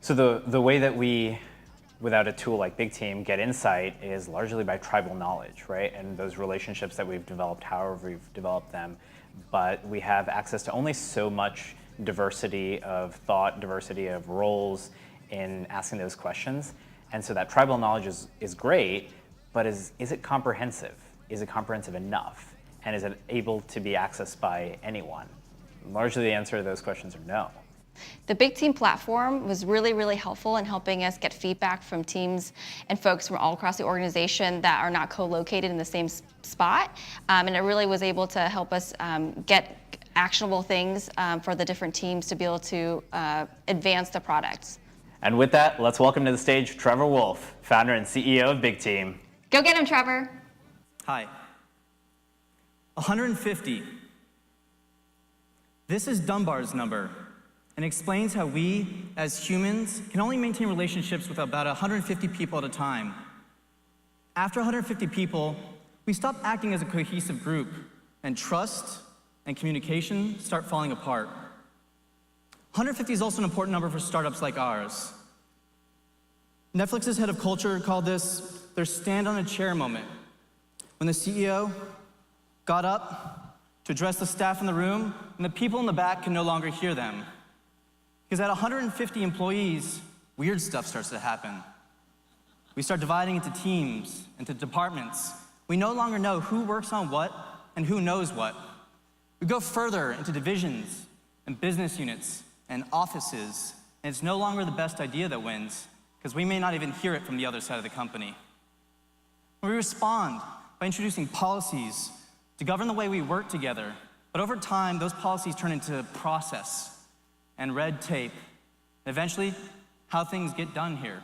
So the way that we, without a tool like BigTeam, get insight is largely by tribal knowledge, right? And those relationships that we've developed, however we've developed them. But we have access to only so much diversity of thought, diversity of roles in asking those questions. And so that tribal knowledge is great, but is it comprehensive? Is it comprehensive enough? And is it able to be accessed by anyone? Largely the answer to those questions are no. The BigTeam platform was really, really helpful in helping us get feedback from teams and folks from all across the organization that are not co-located in the same spot. And it really was able to help us get actionable things for the different teams to be able to advance the products. And with that, let's welcome to the stage Trevor Wolf, founder and CEO of BigTeam. Go get him, Trevor. Hi. 150. This is Dunbar's number, and explains how we, as humans, can only maintain relationships with about 150 people at a time. After 150 people, we stop acting as a cohesive group, and trust and communication start falling apart. 150 is also an important number for startups like ours. Netflix's head of culture called this their stand on a chair moment, when the CEO got up to address the staff in the room, and the people in the back can no longer hear them. Because at 150 employees, weird stuff starts to happen. We start dividing into teams, into departments. We no longer know who works on what and who knows what. We go further into divisions and business units and offices, and it's no longer the best idea that wins, because we may not even hear it from the other side of the company. We respond by introducing policies to govern the way we work together, but over time, those policies turn into process and red tape, and eventually, how things get done here.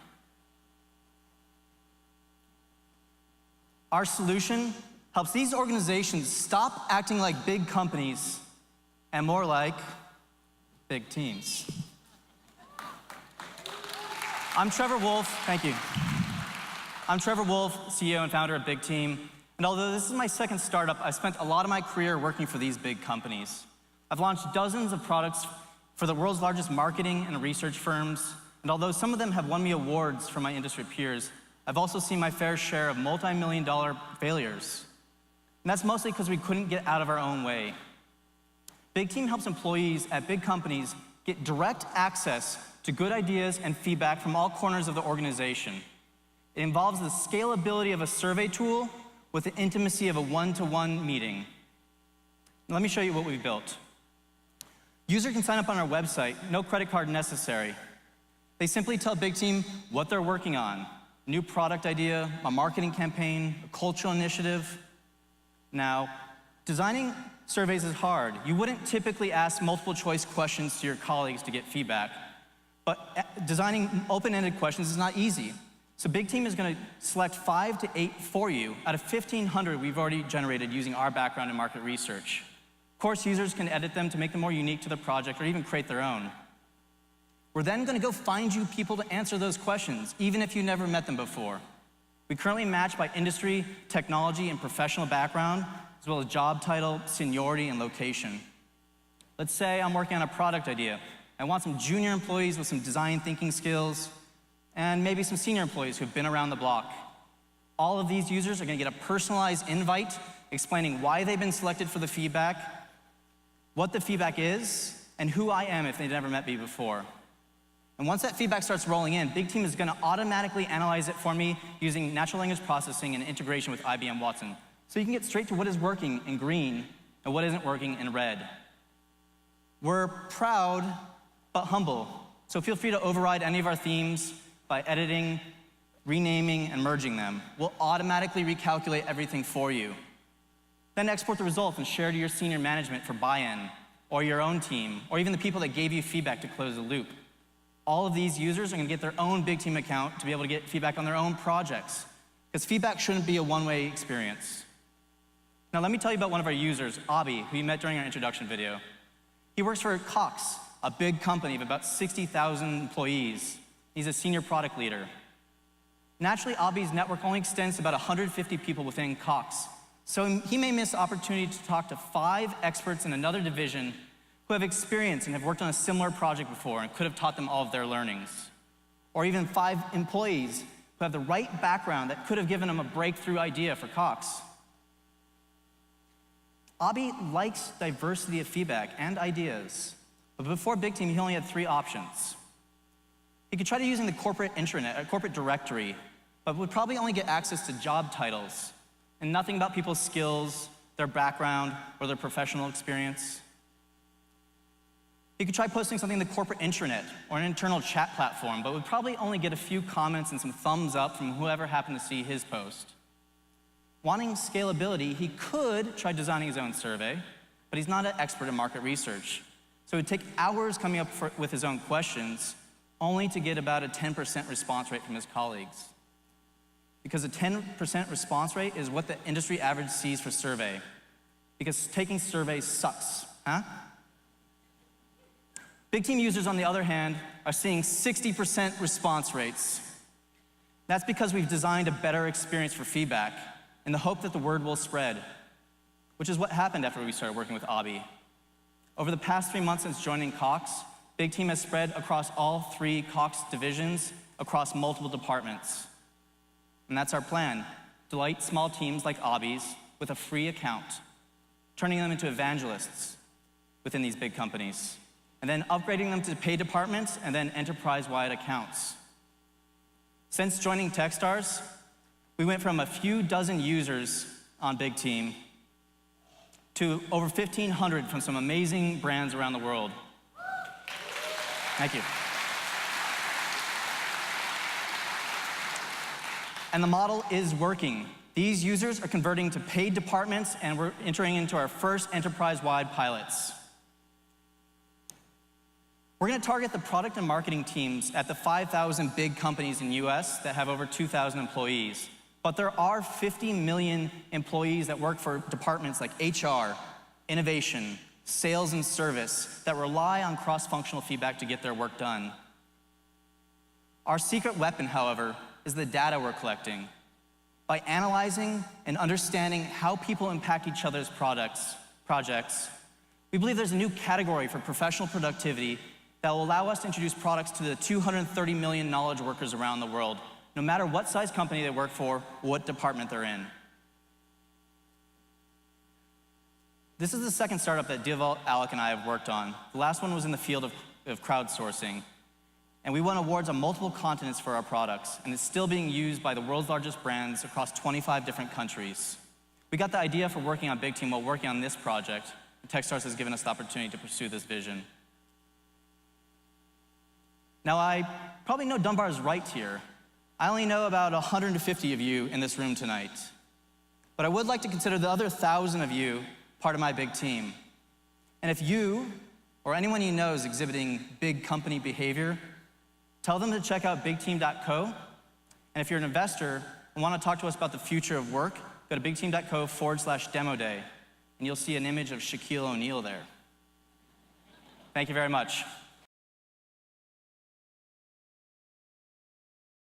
Our solution helps these organizations stop acting like big companies and more like big teams. I'm Trevor Wolf, thank you. I'm Trevor Wolf, CEO and founder of BigTeam, and although this is my second startup, I've spent a lot of my career working for these big companies. I've launched dozens of products for the world's largest marketing and research firms, and although some of them have won me awards from my industry peers, I've also seen my fair share of multi-million-dollar failures. And that's mostly because we couldn't get out of our own way. BigTeam helps employees at big companies get direct access to good ideas and feedback from all corners of the organization. It involves the scalability of a survey tool with the intimacy of a one-to-one meeting. Now, let me show you what we've built. User can sign up on our website, no credit card necessary. They simply tell BigTeam what they're working on, a new product idea, a marketing campaign, a cultural initiative. Now, designing surveys is hard. You wouldn't typically ask multiple choice questions to your colleagues to get feedback, but designing open-ended questions is not easy. So BigTeam is going to select 5 to 8 for you out of 1,500 we've already generated using our background in market research. Of course, users can edit them to make them more unique to the project or even create their own. We're then going to go find you people to answer those questions, even if you never met them before. We currently match by industry, technology, and professional background, as well as job title, seniority, and location. Let's say I'm working on a product idea. I want some junior employees with some design thinking skills, and maybe some senior employees who've been around the block. All of these users are going to get a personalized invite explaining why they've been selected for the feedback, what the feedback is, and who I am if they've never met me before. And once that feedback starts rolling in, BigTeam is going to automatically analyze it for me using natural language processing and integration with IBM Watson. So you can get straight to what is working in green and what isn't working in red. We're proud but humble, so feel free to override any of our themes by editing, renaming, and merging them. We'll automatically recalculate everything for you. Then export the results and share to your senior management for buy-in, or your own team, or even the people that gave you feedback to close the loop. All of these users are going to get their own BigTeam account to be able to get feedback on their own projects, because feedback shouldn't be a one-way experience. Now let me tell you about one of our users, Abhi, who you met during our introduction video. He works for Cox, a big company of about 60,000 employees. He's a senior product leader. Naturally, Abhi's network only extends to about 150 people within Cox. So he may miss the opportunity to talk to 5 experts in another division who have experience and have worked on a similar project before and could have taught them all of their learnings. or even 5 employees who have the right background that could have given them a breakthrough idea for Cox. Abhi likes diversity of feedback and ideas, but before BigTeam, he only had 3 options. He could try to using the corporate intranet, a corporate directory, but would probably only get access to job titles and nothing about people's skills, their background, or their professional experience. He could try posting something in the corporate intranet or an internal chat platform, but would probably only get a few comments and some thumbs up from whoever happened to see his post. Wanting scalability, he could try designing his own survey, but he's not an expert in market research. So it would take hours coming up with his own questions, only to get about a 10% response rate from his colleagues. Because a 10% response rate is what the industry average sees for survey. Because taking surveys sucks, huh? BigTeam users, on the other hand, are seeing 60% response rates. That's because we've designed a better experience for feedback in the hope that the word will spread, which is what happened after we started working with Abhi. Over the past 3 months since joining Cox, BigTeam has spread across all 3 Cox divisions across multiple departments. And that's our plan: delight small teams like Abhi's with a free account, turning them into evangelists within these big companies, and then upgrading them to paid departments and then enterprise-wide accounts. Since joining Techstars, we went from a few dozen users on BigTeam to over 1,500 from some amazing brands around the world. Thank you. And the model is working. These users are converting to paid departments, and we're entering into our first enterprise-wide pilots. We're going to target the product and marketing teams at the 5,000 big companies in the US that have over 2,000 employees. But there are 50 million employees that work for departments like HR, innovation, sales, and service that rely on cross-functional feedback to get their work done. Our secret weapon, however, is the data we're collecting. By analyzing and understanding how people impact each other's projects, we believe there's a new category for professional productivity that will allow us to introduce products to the 230 million knowledge workers around the world, no matter what size company they work for, what department they're in. This is the second startup that Deval, Alec, and I have worked on. The last one was in the field of crowdsourcing. And we won awards on multiple continents for our products, and it's still being used by the world's largest brands across 25 different countries. We got the idea for working on BigTeam while working on this project, and Techstars has given us the opportunity to pursue this vision. Now, I probably know Dunbar's right here. I only know about 150 of you in this room tonight. But I would like to consider the other 1,000 of you part of my big team. And if you, or anyone you know, is exhibiting big company behavior, tell them to check out bigteam.co. And if you're an investor and want to talk to us about the future of work, go to bigteam.co/demo day, and you'll see an image of Shaquille O'Neal there. Thank you very much.